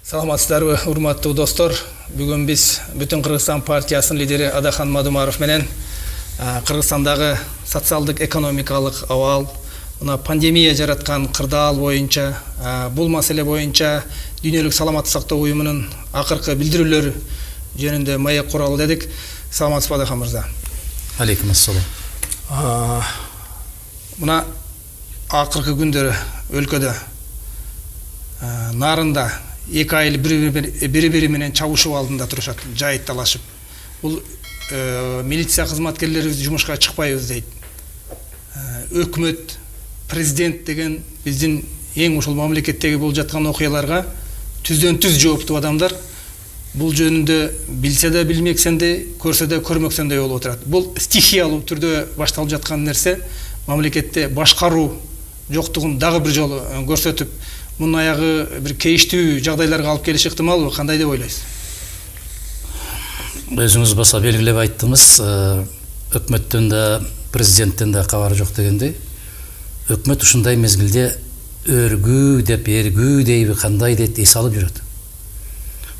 Саламатсыздарбы, урматтуу достор. Бүгүн биз Бүтүн Кыргызстан партиясынын лидери Адахан Мадумаров менен Кыргызстандагы социалдык экономикалык абал, мына пандемия жараткан кырдаал боюнча, бул маселе боюнча Дүйнөлүк саламаттык сактоо уюмунун акыркы билдирүүлөрү жөнүндө маек куралы дедик. Саламатсызбы, Адахан мырза? Алейкум ассалам. Мына акыркы күндөрү өлкөдө нарында эки айыл бири-бири менен чабышуу алдында турушат, жайыт талашып. Бул милиция кызматкерлерибиз жумушка чыкпайбыз дейт. Өкмөт, президент деген биздин эң ушул мамлекеттеги болуп жаткан окуяларга түздөн-түз жооптуу адамдар. Бул жөнүндө билсе да билмексендей, көрсө да көрмөксөндей болуп отурат. Бул стихиялуу түрдө башталып жаткан нерсе, мамлекетте башкаруу жоктугун дагы бир жолу көрсөтүп, мунун аягы бир кейиштүү жагдайларга алып келиши ыктымалбы? Кандай деп ойлойсуз? Өзүңүз баса белгилеп айттыңыз, өкмөттөн да, президенттен да кабар жок дегендей. Өкмөт ушундай мезгилде өргүү деп, эргүү дейби, кандай дейт эс алып жүрөт.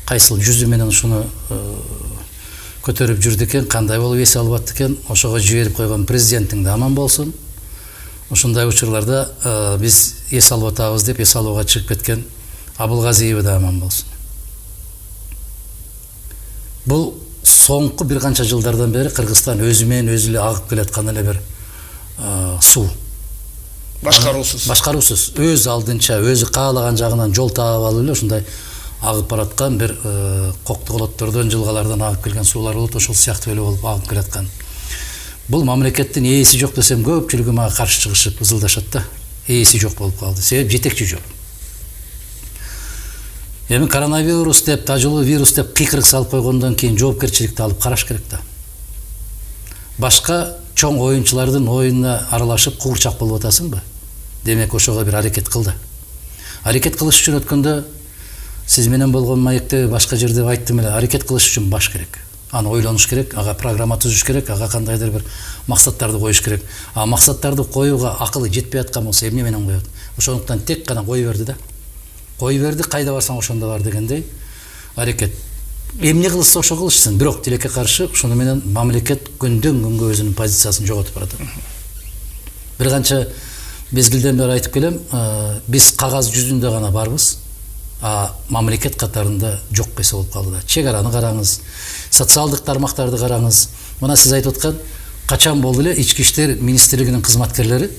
Кайсыл жүзү менен ушуну көтөрүп жүрдү экен, кандай болуп эс алып аттı экен, ошого жиберип койгон президенттиң да аман болсун. Ушундай учурларда биз эс алып атабыз деп эс алууга чыгып кеткен Абылгазиева да аман болсун. Бул соңку бир канча жылдардан бери Кыргызстан өзү менен өзү эле агып келаткан эле бир суу. Башкаруусуз, өз алдынча, өзү каалаган жагынан жол таап алып эле ушундай агып бараткан бир коктуголоттордон, жылгалардан агып келген суулар болот, ошол сыяктуу эле болуп агып келаткан. Бул мамлекеттин ээси жок десем, көпчүлүгү мага каршы чыгышып ызылдашат да. Ээси жок болуп калды. Себеп жетекчи жок. Эми коронавирус деп, тажылуу вирус деп кыйкырык салып койгондон кийин жоопкерчиликти алып караш керек да. Башка чоң оюнчулардын оюнуна аралашып куурчак болуп атасыңбы? Демек ошого бир аракет кыл да. Аракет кылыш үчүн өткөндө сиз менен болгон маекте башка жерде айттым эле, аракет кылыш үчүн баш керек. Аны ойлонуш керек, ага программа түзүш керек, ага кандайдыр бир максаттарды коюш керек. А максаттарды коюуга акылы жетпей аткан болсо эмне менен коет? Ошондуктан тек гана кой берди да. Кой берди, кайда барсаң ошондо бар дегендей аракет. Эмне кылышса ошо кылышсын, бирок тилекке каршы ошону менен мамлекет күндөн күнгө өзүнүн позициясын жоготуп барат. Бир канча мезгилден бери айтып келем, биз кагаз жүзүндө гана барбыз. Мамлекет катарында жок кайсы болуп калды да. Чек араны караңыз, социалдык тармактарды караңыз. Мына сиз айтып аткан качан болду эле Ички иштер министрлигинин кызматкерлери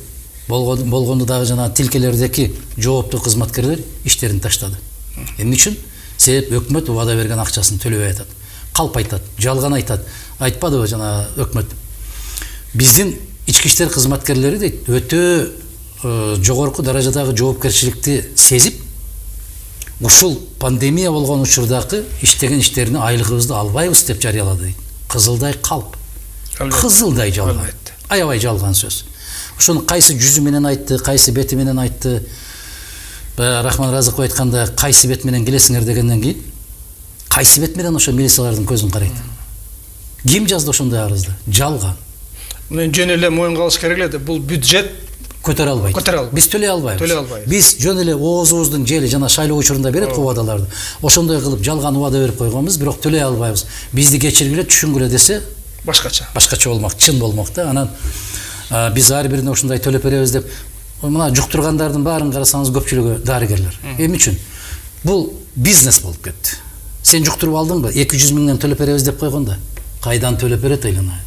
болгондо дагы жана тилкелердеки жооптуу кызматкерлер иштерин таштады. Эмне үчүн? Себеп өкмөт убада берген акчасын төлөбөй атат. Калп айтат, жалган айтат. Айтпадыбы жана өкмөт? Биздин ички иштер кызматкерлери дейт, өтө жогорку даражадагы жоопкерчиликти сезип, ушул пандемия болгон учурдагы иштеген иштерине айлыгыбызды албайбыз деп жарыялады дейт. Кызылдай калп. Кызылдай жалган. Аябай жалган сөз. Ошону кайсы жүзү менен айтты, кайсы бети менен айтты. Рахман Разыков айтканда, кайсы бет менен келесиңер дегенден кийин, кайсы бет менен ошо милициялардын көзүн карайт. Ким жазды ошондой арызды? Жалган. Мына жөн эле моюнга алыш керек эле, бул бюджет көтөрө албайт. Биз төлөй албайбыз. Биз жөн эле оозубуздун жели жана шайлоо учурунда берет убадаларды. Ошондой кылып жалган убада берип койгонбуз, бирок төлөй албайбыз. Бизди кечиргиле, түшүнгүлө десе, башкача болмок, чын болмок да. Анан биз ар бирине ушундай төлөп беребиз деп, мына жуктургандардын баарын карасаңыз көпчүлүгү дарыгерлер. Эмне үчүн? Бул бизнес болуп кетти. Сен жуктуруп алдыңбы? 200 миңден төлөп беребиз деп койгондо, кайдан төлөп берет айлана?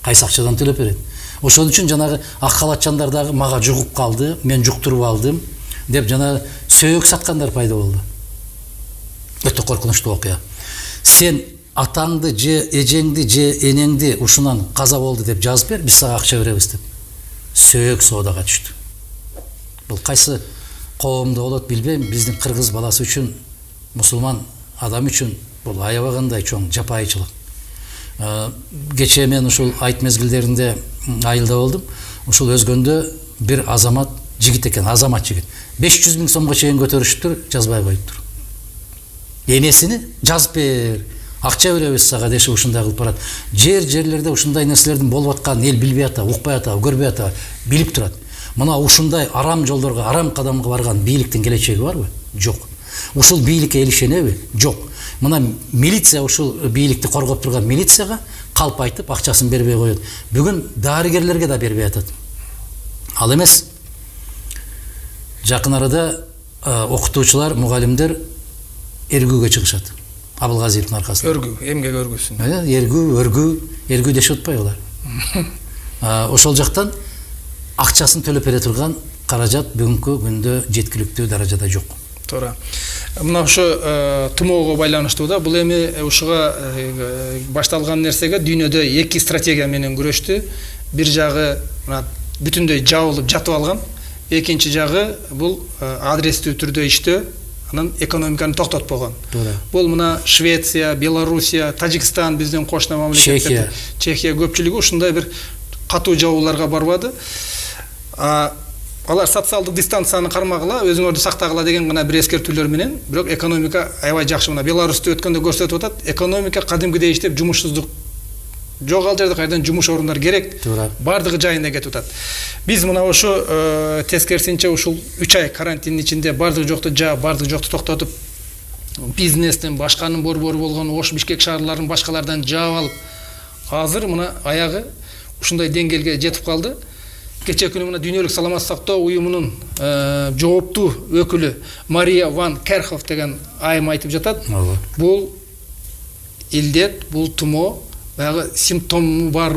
Кайсы акчадан төлөп берет? Ошон үчүн жанагы ак халатчандар дагы мага жугуп калды, мен жуктуруп алдым деп жана сөөк саткандар пайда болду. Өтө коркунучтуу окуя. Сен атаңды же эжеңди же энеңди ушунан каза болду деп жазып бер, биз сага акча беребиз деп. Сөөк соодага түштү. Бул кайсы коомдо болот билбейм, биздин кыргыз баласы үчүн, мусулман адам үчүн бул аябагандай чоң жапайычылык. Кечээ мен ушул айт мезгилдеринде айылда болдум. Ушул өзгөндө бир азамат жигит экен, азамат жигит. 500 миң сомго чейин көтөрүшүптүр, жазбай коюптур. Энесини жазып бер, акча беребиз сага дешип ушундай кылып барат. Жерлерде ушундай нерселердин болуп атканын эл билбей ата, укпай ата, көрбөй ата, билип турат. Мына ушундай арам жолдорго, арам кадамга барган бийликтин келечеги барбы? Жок. Ушул бийликке эл ишенеби? Жок. Мына милиция ушул бийликти коргоп турган милицияга калп айтып акчасын бербей коет. Бүгүн дарыгерлерге да бербей атат. Ал эмес. Жакын арада окутуучулар, мугалимдер эргүүгө чыгышат. Абылгазиевдин аркасында. Өргүү, эмгек өргүүсүн. Эргүү дешип атпайбы алар? Ошол жактан акчасын төлөп бере турган каражат бүгүнкү күндө жеткиликтүү даражада жок. Туура. Мына ушу тумоого байланыштуу да, бул эми ушуга башталган нерсеге дүйнөдө эки стратегия менен күрөштү. Бир жагы мына бүтүндөй жабылып жатып алган, экинчи жагы бул адрестүү түрдө иштөө, анан экономиканы токтотпогон. Бул мына Швеция, Белоруссия, Тажикстан биздин кошуна мамлекеттер, Чехия көпчүлүгү ушундай бир катуу жабууларга барбады. Алар социалдык дистанцияны кармагыла, өзүңөрдү сактагыла деген гана бир эскертүүлөр менен, бирок экономика аябай жакшы. Мына Беларусьта өткөндө көрсөтүп атат, экономика кадимкидей иштеп, жумушсуздук жок, ал жерде кайдан жумуш орундар керек. Бардыгы жайында кетип атат. Биз мына ошо тескерисинче ушул 3 ай карантиндин ичинде бардыгы жокту жаап, бардыгы жокту токтотуп, бизнестин, башканын борбору болгон Ош, Бишкек шаарларын башкалардан жаап алып, азыр мына аягы ушундай деңгээлге жетип калды. Кече күнү мына Дүйнөлүк саламаттык сактоо уюмунун жооптуу өкүлү Мария Ван Керхов деген айым айтып жатат. Бул илдет, бул тумо, баягы симптому бар,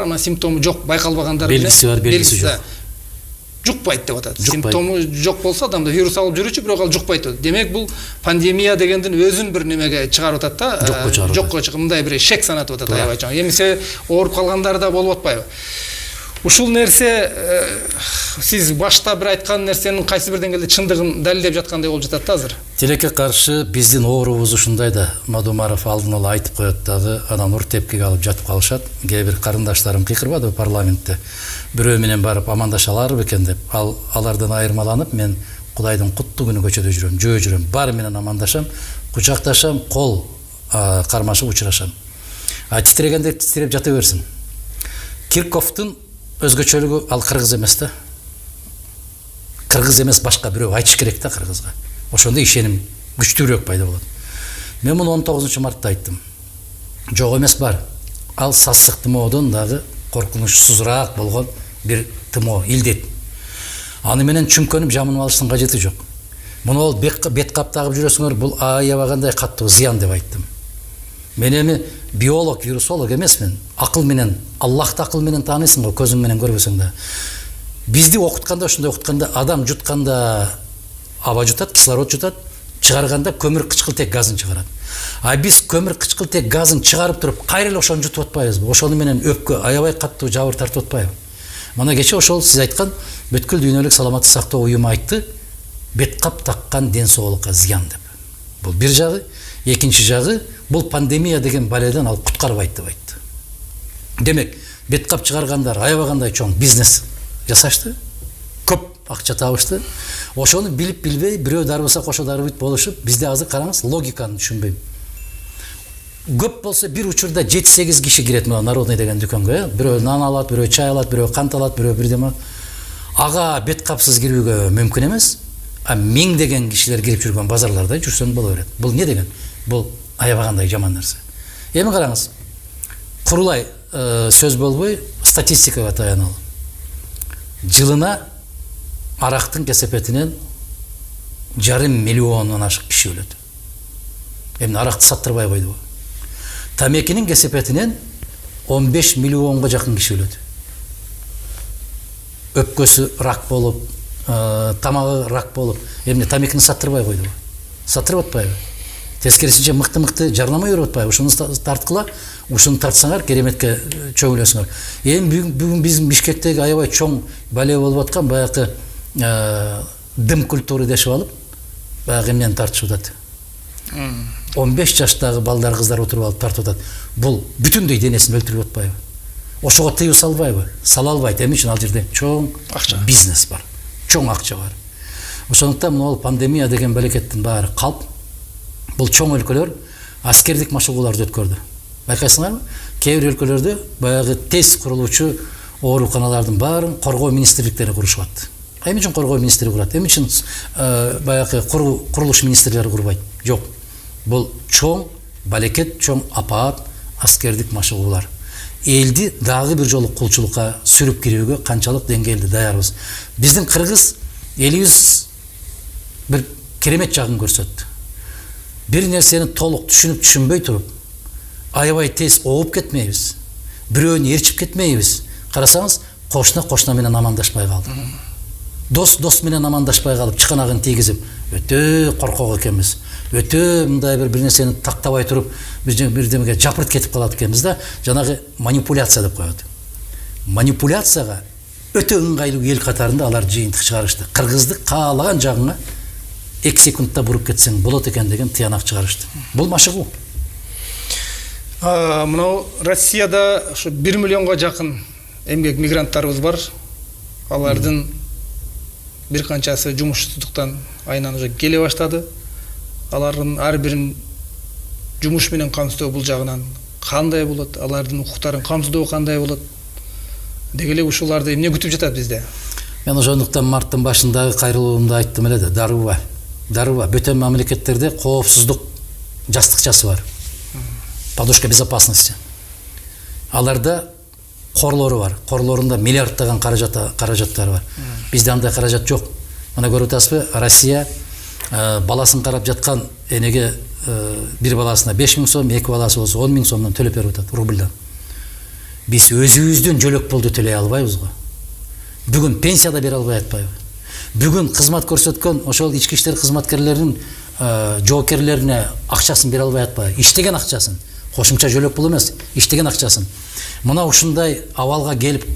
ана симптому жок байкалбагандар менен белгиси бар, белгиси жок. Жукпайт деп атат. Симптому жок болсо адамда вирус алып жүрүүчү, бирок ал жукпайт. Демек бул пандемия дегендин өзүн бир немеге чыгарып атат да. Жокко чыгып мындай бир шек санатып атат аябай чоң. Эмесе ооруп калгандар да болуп атпайбы? Ушул нерсе сиз башта бир айткан нерсенин кайсы бир деңгээлде чындыгын далилдеп жаткандай болуп жатат да азыр. Тилекке каршы биздин оорубуз ушундай да, Мадумаров алдын ала айтып коет дагы, анан ур тепкиге алып жатып калышат. Кээ бир карындаштарым кыйкырбадыбы парламентте. Бирөө менен барып амандашалар бекен деп, алардан айырмаланып мен Кудайдын куттуу күнү көчөдө жүрөм, жөө жүрөм, баары менен амандашам, кучакташам, кол кармашып учурашам. Титрегенде титиреп жата берсин. Кирковдун өзгөчөлүгү ал кыргыз эмес да. Кыргыз эмес башка бирөө айтыш керек да кыргызга. Ошондо ишеним күчтүүрөөк пайда болот. Мен муну 19-мартта айттым. Жок эмес бар. Ал сасык тымоодон дагы коркунучсузураак болгон бир тымо, илдет. Аны менен чүмкөнүп жамынып алыштын кажети жок. Муну ол бет кап тагып жүрөсүңөр, бул аябагандай каттуу зыян деп айттым. Мен эми биолог, вирусолог эмесмин. Акыл менен, Аллахты акыл менен тааныйсың го, көзүң менен көрбөсөң да. Бизди окутканда, ошондой окутканда адам жутканда аба жутат, кислород жутат, чыгарганда көмүр кычкылтек газын чыгарат. А биз көмүр кычкылтек газын чыгарып туруп, кайра эле ошону жутуп атпайбызбы? Ошону менен өпкө аябай каттуу жабыр тартып атпайбы? Мына кече ошол сиз айткан бүткүл дүйнөлүк саламаттык сактоо уюму айтты, бет кап таккан ден соолукка зыян деп. Бул бир жагы, экинчи жагы бул пандемия деген баледан ал куткарбайт деп айтты. Демек, бет кап чыгаргандар аябагандай чоң бизнес жасашты, көп акча табышты. Ошону билип билбей, бирөө дарбаса кошо дарбыт болушуп, бизде азыр караңыз, логиканы түшүнбөйм. Көп болсо бир учурда 7-8 киши кирет мына Народный деген дүкөнгө, бирөө нан алат, бирөө чай алат, бирөө кант алат, бирөө бирдеме. Ага бет капсыз кирүүгө мүмкүн эмес. А 1000 деген кишилер кирип жүргөн базарларда жүрсөң боло берет. Бул не деген? Бул аябагандай жаман нерсе. Эми караңыз. Курулай сөз болбой статистикага таяналы. Жылына арактын кесепетинен 5,5 миллиондон ашык киши өлөт. Эми аракты саттырбай койду. Тамекинин кесепетинен 15 миллионго жакын киши өлөт. Өпкөсү рак болуп, тамагы рак болуп, эмне тамекини саттырбай койду. Саттырып атпайбы? Тескерисинче мыкты жарнама берип атпайбы? Ушуну тарткыла, ушуну тартсаңар кереметке чөгүлөсүңөр. Эми бүгүн биздин Бишкектеги аябай чоң бале болуп аткан баягы дым культуры дешип алып, баягы эмнени тартышып атат. 15 жаштагы балдар, кыздар отуруп алып тартып атат. Бул бүтүндөй денесин өлтүрүп атпайбы? Ошого тыюу салбайбы? Сала албайт. Эми үчүн ал жерде чоң бизнес бар. Чоң акча бар. Ошондуктан мына пандемия деген балекеттин баары калп. Бул чоң өлкөлөр аскердик машыгууларды өткөрдү. Байкайсыңарбы? Кээ бир өлкөлөрдө баягы тез курулуучу ооруканалардын баарын коргоо министрликтери курушуп атты. Эми үчүн коргоо министри курат, эми үчүн баягы курулуш министрлери курбайт. Жок. Бул чоң балекет, чоң апаат аскердик машыгуулар. Элди дагы бир жолу кулчулукка сүрүп кирүүгө канчалык деңгээлде даярбыз. Биздин кыргыз элибиз бир керемет жагын көрсөттү. Бир нерсени толук түшүнбөй туруп, аябай тез ооп кетмейбиз. Бирөөнү ээрчип кетмейбиз. Карасаңыз, кошуна менен амандашпай калды. Дос менен амандашпай калып, чыканагын тийгизип, өтө коркок экенбиз. Өтө мындай бир нерсени тактабай туруп, бирдемеге жапырт кетип калат экенбиз да, жанагы манипуляция деп коет. Манипуляцияга өтө ыңгайлуу эл катарында алар жыйынтык чыгарышты. Кыргызды каалаган жагыңа 2 секундта буруп кетсең болот экен деген тыянак чыгарышты. Бул машыгуу. Мынау Россияда ушу 1 миллионго жакын эмгек мигранттарыбыз бар. Алардын бир канчасы жумушсуздуктан айынан уже келе баштады. Алардын ар бирин жумуш менен камсыздоо бул жагынан кандай болот? Алардын укуктарын камсыздоо кандай болот? Деги эле ушуларды эмне күтүп жатат бизде? Мен ошондуктан марттын башындагы кайрылуумда айттым эле да, дарыба. Бөтөн мамлекеттерде коопсуздук жастыкчасы бар. Подушка безопасности. Аларда корлору бар. Корлорунда миллиарддаган каражаттары бар. Бизде андай каражат жок. Мына көрүп атасызбы? Россия баласын карап жаткан энеге бир баласына 5000 сом, 2 баласы болсо 10.000 сомдон төлөп берип атат рубльдан. Биз өзүбүздүн жөлөк пулду төлөй албайбыз го. Бүгүн пенсияда бере албай атпайбы? Бүгүн кызмат көрсөткөн ошол ички иштер кызматкерлеринин жоокерлерине акчасын бере албай атпайбы? Иштеген акчасын. Кошумча жөлөк пул эмес, иштеген акчасын. Мына ушундай абалга келип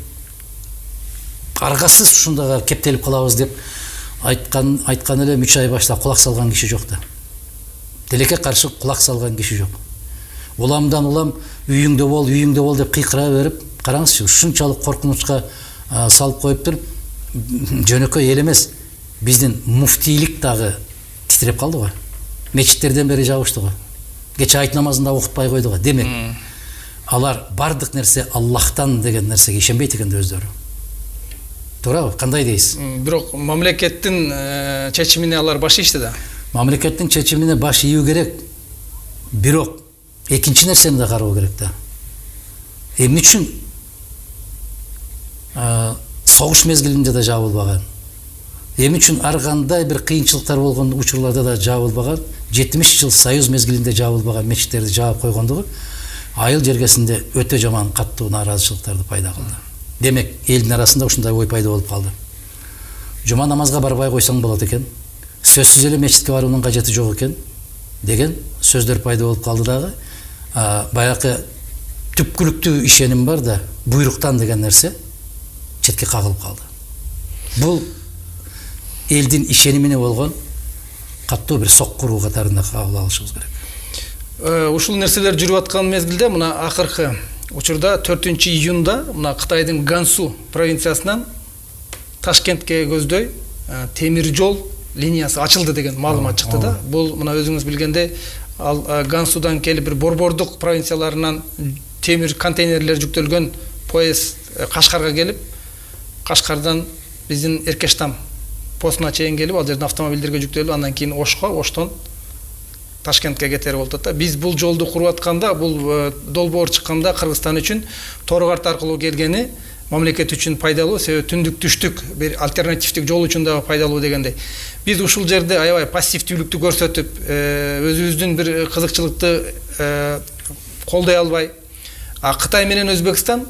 аргасыз ушундайга кептелип калабыз деп айткан эле 3 ай башта кулак салган киши жок да. Тилекке каршы кулак салган киши жок. Уламдан улам үйүңдө бол деп кыйкыра берип, караңызчы, ушунчалык коркунучка салып коюптур. Жөнөкөй эл эмес, биздин муфтийлик дагы титиреп калды го. Мечиттерден бери жабышты го. Кече айт намазында окутпай койду го. Демек, алар бардык нерсе Аллахтан деген нерсеге ишенбейт экен өздөрү. Туурабы? Кандай дейсиз? Бирок мамлекеттин чечимине алар баш ийишти да. Мамлекеттин чечимине баш ийүү керек. Бирок экинчи нерсени да кароо керек да. Эмне үчүн согуш мезгилинде да жабылбаган? Эмне үчүн ар кандай бир кыйынчылыктар болгон учурларда да жабылбаган? 70 жыл союз мезгилинде жабылбаган мечиттерди жаап койгондугу айыл жергесинде өтө жаман каттуу нааразычылыктарды пайда кылды. Демек, элдин арасында ушундай ой пайда болуп калды. Жума намазга барбай койсоң болот экен. Сөзсүз эле мечитке баруунун кажети жок экен деген сөздөр пайда болуп калды дагы. Баягы түпкүлүктүү ишеним бар да, буйруктан деген нерсе четке кагылып калды. Бул элдин ишенимине болгон каттуу бир соккуруу катарында кабыл алышыбыз керек. Ушул нерселер жүрүп аткан мезгилде мына акыркы учурда 4-июнда мына Кытайдын Гансу провинциясынан Ташкентке көздөй темир жол линиясы ачылды деген маалымат чыкты да. Бул мына өзүңүз билгендей, ал Гансудан келип бир борбордук провинцияларынан темир контейнерлер жүктөлгөн поезд Кашкарга келип, Кашкардан биздин Эркештам постуна чейин келип, ал жерден автомобилдерге жүктөлүп, андан кийин Ошко, Оштон Ташкентке кетер болуп атат. Биз бул жолду куруп атканда, бул долбоор чыкканда Кыргызстан үчүн Торгарт аркылуу келгени мамлекет үчүн пайдалуу, себеби түндүк түштүк бир альтернативдик жол үчүн дагы пайдалуу дегендей. Биз ушул жерде аябай пассивдүүлүктү көрсөтүп, өзүбүздүн бир кызыкчылыкты колдой албай, Кытай менен Өзбекстан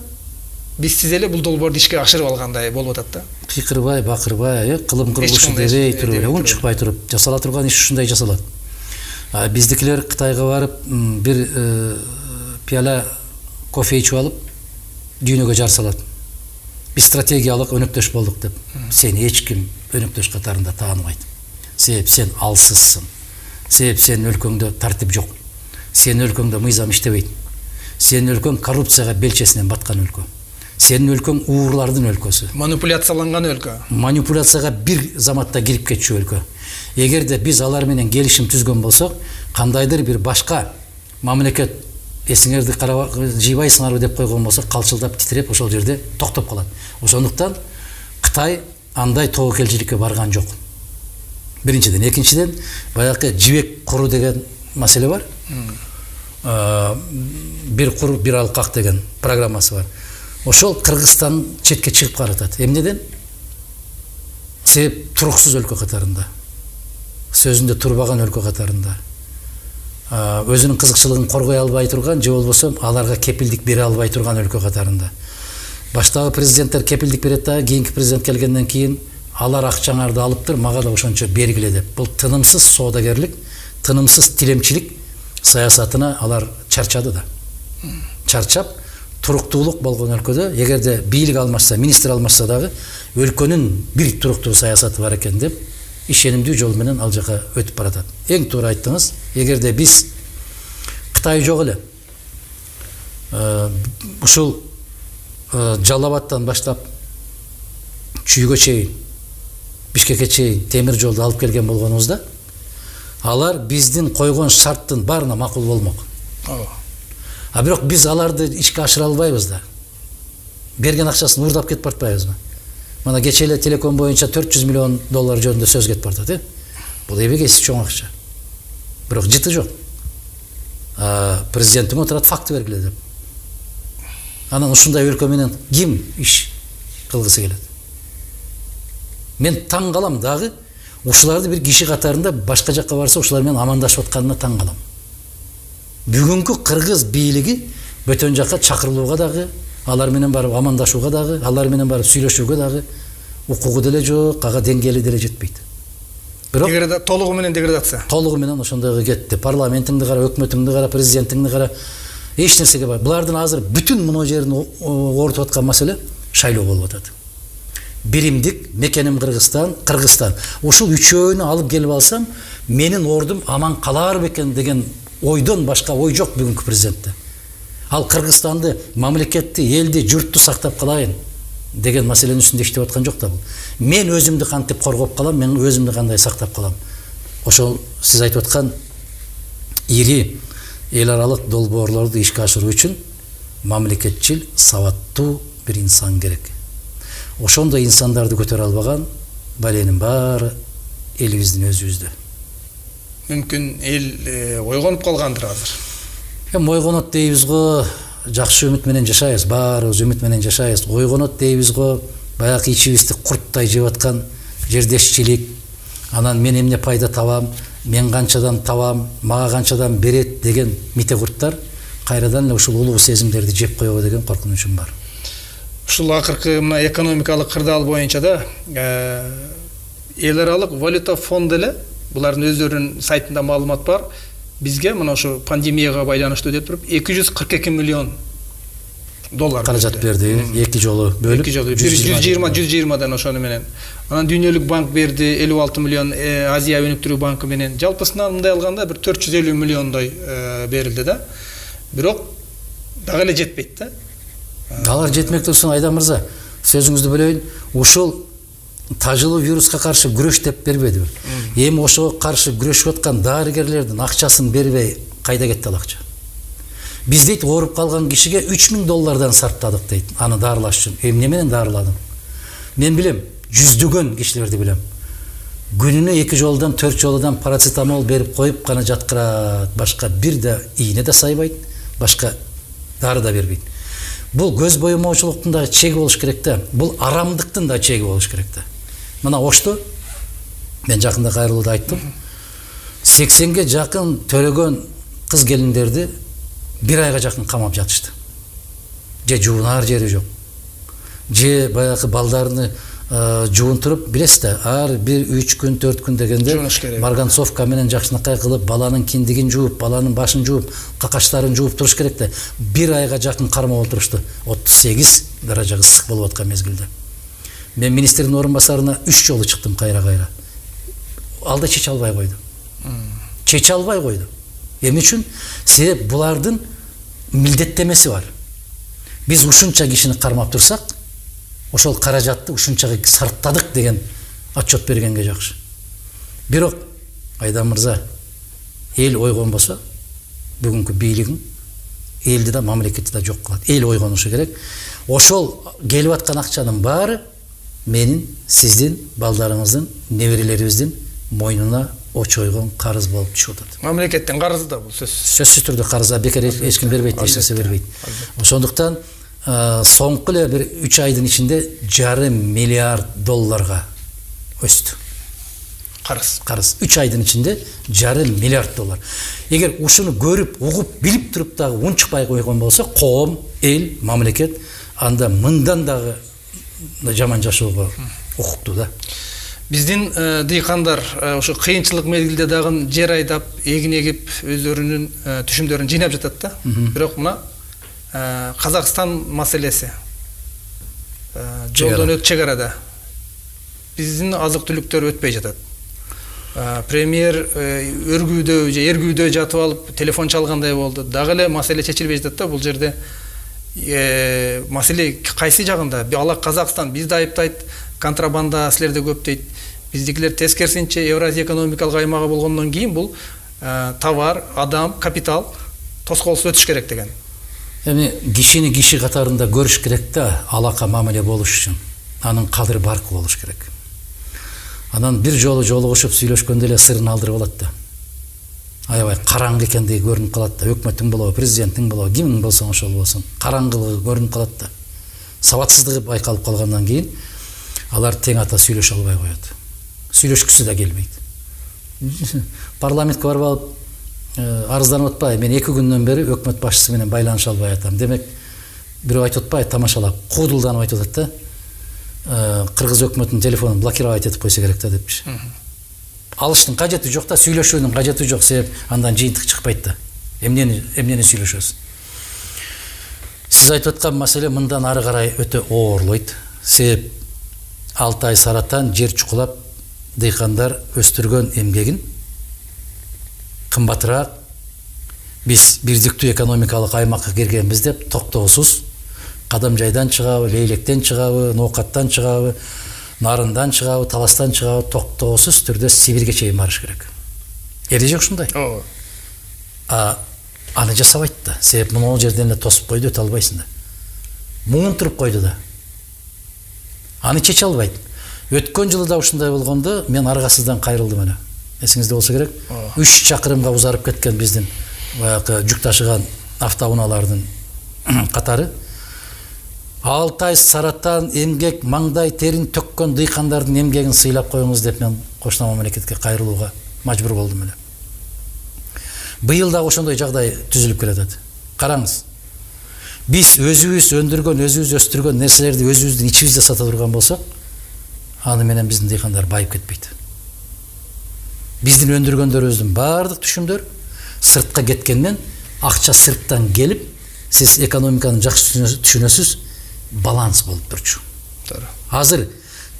бизсиз эле бул долбоорду ишке ашырып алгандай болуп атат да. Кыйкырбай, бакырбай, кылым курулушу дебей туруп эле, унчукпай туруп жасала турган иш ушундай жасалат. Биздикилер Кытайга барып, бир пияла кофе ичип алып, дүйнөгө жар салат. Биз стратегиялык өнөктөш болдук деп. Сени эч ким өнөктөш катарында тааныбайт. Себеп сен алсызсың. Себеп сенин өлкөңдө тартип жок. Сенин өлкөңдө мыйзам иштебейт. Сенин өлкөң коррупцияга белчесинен баткан өлкө. Сенин өлкөң уурлардын өлкөсү. Манипуляцияланган өлкө. Манипуляцияга бир заматта кирип кетчү өлкө. Эгерде биз алар менен келишим түзгөн болсок, кандайдыр бир башка мамлекет эсиңерди жыйбайсыңарбы деп койгон болсо, калчылдап титиреп ошол жерде токтоп калат. Ошондуктан Кытай андай тобокелчиликке барган жок. Биринчиден, экинчиден баягы жибек куру деген маселе бар. Бир кур, бир алкак деген программасы бар. Ошол Кыргызстан четке чыгып баратат. Эмнеден? Себеп туруксуз өлкө катарында. Сөзүндө турбаган өлкө катарында. Өзүнүн кызыкчылыгын коргой албай турган, же болбосо аларга кепилдик бере албай турган өлкө катарында. Баштагы президенттер кепилдик берет да, кийинки президент келгенден кийин алар акчаңарды алыптыр, мага да ошончо бергиле деп. Бул тынымсыз соодагерлик, тынымсыз тилемчилик саясатына алар чарчады да. Чарчап, туруктуулук болгон өлкөдө, эгерде бийлик алмашса, министр алмашса дагы өлкөнүн бир туруктуу саясаты бар экен деп, ишенимдүү жол менен ал жака өтүп баратат. Эң туура айттыңыз, эгерде биз Кытай жок эле, ушул Жалал Абадтан баштап Чүйгө чейин, Бишкекке чейин темир жолду алып келген болгонубузда, алар биздин койгон шарттын баарына макул болмок. А бирок биз аларды ишке ашыра албайбыз да. Берген акчасын уурдап кетип бартпайбызбы? Мына кече эле телеком боюнча 400 миллион доллар жөнүндө сөз кетип бартат, Бул эбегейсиз чоң акча. Бирок жыты жок. Президентиң отурат, факты бергиле деп. Анан ушундай өлкө менен ким иш кылгысы келет? Мен таң калам дагы, ушуларды бир киши катарында башка жакка барса ушулар менен амандашып атканына таң калам. Бүгүнкү кыргыз бийлиги бөтөн жакка чакырылууга дагы, алар менен барып амандашууга дагы, алар менен барып сүйлөшүүгө дагы укугу деле жок, ага деңгээли деле жетпейт. Бирок толугу менен деградация. Толугу менен ошондойго кетти. Парламентиңди кара, өкмөтүңдү кара, президентиңди кара, эч нерсеге бар. Булардын азыр бүтүн мына жерин оорутуп аткан маселе шайлоо болуп атат. Биримдик, мекеним Кыргызстан. Ушул үчөөнү алып келип алсам, менин ордум аман калар бекен деген ойдон башка ой жок бүгүнкү президентте. Ал Кыргызстанды, мамлекетти, элди, журтту сактап калайын деген маселенин үстүндө иштеп аткан жок да бул. Мен өзүмдү кантип коргоп калам, мен өзүмдү кандай сактап калам. Ошол сиз айтып аткан ири эл аралык долбоорлорду ишке ашыруу үчүн мамлекетчил, сабаттуу бир инсан керек. Ошондой инсандарды көтөрө албаган баленин баары элибиздин өзүбүздө. Мүмкүн эл ойгонуп калгандыр азыр. Ойгонот дейбиз го, жакшы үмүт менен жашайбыз, баарыбыз үмүт менен жашайбыз. Ойгонот дейбиз го, баягы ичибизди курттай жеп аткан жердешчилик, анан мен эмне пайда табам, мен канчадан табам, мага канчадан берет деген мите курттар кайрадан эле ушул улуу сезимдерди жеп коебу деген коркунучум бар. Ушул акыркы мына экономикалык кырдаал боюнча да эл аралык валюта фонду эле, булардын өздөрүнүн сайтында маалымат бар. Бизге мына ошо пандемияга байланыштуу деп туруп 242 миллион доллар каражат берди, эки жолу бөлүп. 120дан ошону менен. Анан Дүйнөлүк банк берди 56 миллион, Азия өнүктүрүү банкы менен. Жалпысынан мындай алганда бир 450 миллиондой берилди да. Бирок дагы эле жетпейт да. Алар жетмек турсун, Айдан мырза, сөзүңүздү бөлөйүн. Ушул тажылуу вируска каршы күрөш деп бербедиби? Эми ошого каршы күрөшүп аткан дарыгерлердин акчасын бербей кайда кетти ал акча? Биз дейт ооруп калган кишиге 3000 доллардан сарптадык дейт, аны даарылаш үчүн. Эмне менен даарыладым? Мен билем, жүздөгөн кишилерди билем. Күнүнө 2 жолдан 4 жолдан парацетамол берип коюп гана жаткырат, башка бир да ийне да сайбайт, башка дары да бербейт. Бул көз боемоочулуктун да чеги болуш керек да. Бул арамдыктын да чеги болуш керек да. Мына Ошто мен жакында кайрылууда айттым. 80ге жакын төрөгөн кыз келиндерди 1 айга жакын камап жатышты. Же жуунар жери жок. Же баягы балдарны жуунтуруп, билесиз да, ар бир 3 күн 4 күн дегенде марганцовка менен жакшынакай кылып, баланын киндигин жууп, баланын башын жууп, какачларын жууп туруш керек да. 1 айга жакын кармап отурушту. 38 даражага ысык болуп аткан мезгилде. Мен министрдин орун басарына 3 жолу чыктым кайра. Ал да чече албай койду. Чече албай койду. Эмне үчүн? Себеп булардын милдеттемеси бар. Биз ушунча кишини кармап турсак, ошол каражатты ушунчага сарптадык деген отчет бергенге жакшы. Бирок Айдан мырза, эл ойгонбосо, бүгүнкү бийлигиң элди да, мамлекетти да жок кылат. Эл ойгонушу керек. Ошол келип аткан акчанын баары менин, сиздин, балдарыңыздын, неберелерибиздин мойнуна очойгон карыз болуп түшүп атат. Мамлекеттен карызы да бул сөз. Сөзсүз түрдө карызга бекер эч ким бербейт, эч нерсе бербейт. Ошондуктан соңку эле бир 3 айдын ичинде $500 миллиард өстү. Карыз 3 айдын ичинде $500 миллиард. Эгер ушуну көрүп, угуп, билип туруп дагы унчукпай койгон болсо, коом, эл, мамлекет анда мындан дагы жаман жашоого укуктуу да. Биздин дыйкандар ошо кыйынчылык мезгилде дагы жер айдап, эгин эгип, өздөрүнүн түшүмдөрүн жыйнап жатат да. Бирок мына Казакстан маселеси. Жолдон өтүп чегарада биздин азык-түлүктөр өтпөй жатат. Премьер өргүүдө же эргүүдө жатып алып телефон чалгандай болду. Дагы эле маселе чечилбей жатат да бул жерде. Маселе кайсы жагында? Ала Казакстан бизди айыптайт, контрабанда силерде көп дейт. Биздикилер тескерисинче Евразия экономикалык аймагы болгондон кийин бул товар, адам, капитал тоскоолсуз өтүш керек деген. Эми кишини киши катарында көрүш керек да, алака мамиле болуш үчүн. Анын кадыры баркы болуш керек. Анан бир жолу жолугушуп сүйлөшкөндө эле сырын алдырып алат да. Аябай караңгы экендиги көрүнүп калат да. Өкмөттүң болобу, президенттин болобу, кимдин болсо ошол болсун, караңгылыгы көрүнүп калат да. Сабатсыздыгы байкалып калгандан кийин алар тең ата сүйлөшө албай коет. Сүйлөшкүсү да келбейт. Парламентке барып алып арызданып атпай, мен 2 күндөн бери өкмөт башчысы менен байланыша албай атам. Демек, бирөө айтып атпай, тамашалап, куудулданып айтып атат да. Кыргыз өкмөтүнүн телефонун блокировать этип койсо керек да депчи. Алыштын кажети жок да, сүйлөшүүнүн кажети жок, себеп андан жыйынтык чыкпайт да. Эмнени сүйлөшөбүз? Сиз айтып аткан маселе мындан ары карай өтө оорлойт. Себеп 6 ай саратан жер чукулап, дыйкандар өстүргөн эмгегин кымбатыраак, биз бирдиктүү экономикалык аймакка киргенбиз деп токтоосуз кадам жайдан чыгабы, лейлектен чыгабы, ноокаттан чыгабы, нарындан чыгабы, таластан чыгабы, токтоосуз түрдө Сибирге чейин барыш керек. Эреже ушундай. Аны жасабайт да. Себеп мына жерден эле тосуп койду, өтө албайсың да. Муун туруп койду да. Аны чече албайт. Өткөн жылы да ушундай болгондо мен аргасыздан кайрылдым эле. Эсиңизде болсо керек. 3 чакырымга узарып кеткен биздин баягы жүк ташыган автоунаалардын катары 6 ай саратан эмгек, маңдай терин төккөн дыйкандардын эмгегин сыйлап коюңуз деп мен кошуна мамлекетке кайрылууга мажбур болдум эле. Быйыл да ошондой жагдай түзүлүп келатат. Караңыз. Биз өзүбүз өндүргөн, өзүбүз өстүргөн нерселерди өзүбүздүн ичибизде сата турган болсок, аны менен биздин дыйкандар байып кетпейт. Биздин өндүргөндөрүбүздүн баардык түшүмдөр сыртка кеткенден акча сырттан келип, сиз экономиканы жакшы түшүнөсүз, баланс болуп турчу. Азыр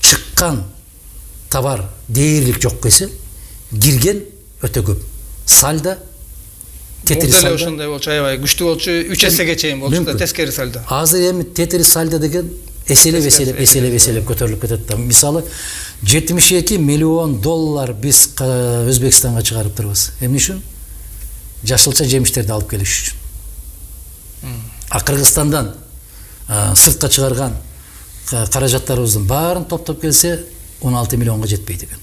чыккан товар дээрлик жок кесе, кирген өтө көп. Сальда тетири сальда ошондой болчу, аябай күчтүү болчу, 3 эсеге чейин болчу да, тескери сальда. Азыр эми тетири сальда деген эселеп көтөрүлүп кетет да. Мисалы, $72 миллион биз Өзбекстанга чыгарып турбуз. Эмне үчүн? Жашылча жемиштерди алып келиш үчүн. Кыргызстандан сыртка чыгарган каражаттарыбыздын баарын топтоп келсе 16 миллионго жетпейт экен.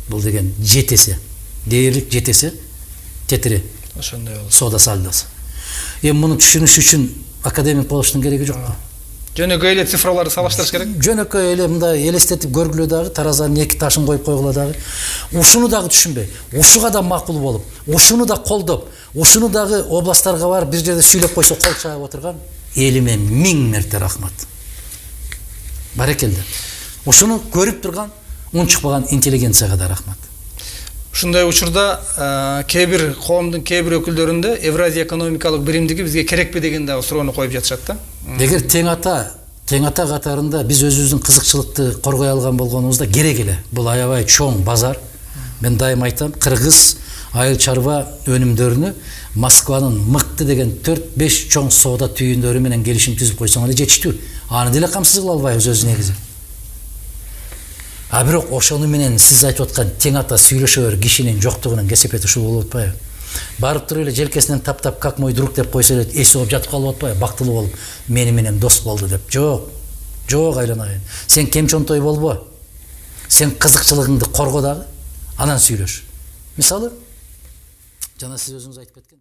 Бул деген жетесе, дээрлик жетесе тетири ошондой болот. Соода сальдасы. Эми муну түшүнүш үчүн академик болуштун кереги жокпу? Жөнөкөй эле цифраларды салыштырыш керек. Жөнөкөй эле мындай элестетип көргүлө дагы, таразанын 2 ташын коюп койгула дагы. Ушуну дагы түшүнбөй, ушуга да макул болуп, ушуну да колдоп, ушуну дагы областтарга барып бир жерде сүйлөп койсо кол чаап отурган элиме 1000 мерте рахмат. Барекелде. Ушуну көрүп турган, унчукпаган интеллигенцияга да рахмат. Ушундай учурда кээ-бир коомдун кээ-бир өкүлдөрүндө Евразия экономикалык биримдиги бизге керекпи деген да суроону коюп жатышат да. Эгер тең ата катарында биз өзүбүздүн кызыкчылыкты коргой алган болгонубузда керек эле. Бул аябай чоң базар. Мен дайым айтам, кыргыз айыл чарба өнүмдөрүнү Москванын мыкты деген 4-5 чоң соода түйүндөрү менен келишим түзүп койсоң эле жетиштүү. Аны деле камсыз кыла албайбыз өз негизи. Бирок ошону менен сиз айтып аткан тең ата сүйлөшөөр кишинин жоктугунун кесепети ушул болуп атпайбы? Барып туруп эле желкесинен таптап как мой друг деп койсо эле эси болуп жатып калып атпайбы? Бактылуу болуп, мени менен дос болду деп. Жок. Жок айланайын. Сен кемчонтой болбо. Сен кызыкчылыгыңды корго дагы, анан сүйлөш. Мисалы, жана сиз өзүңүз айтып кеткен.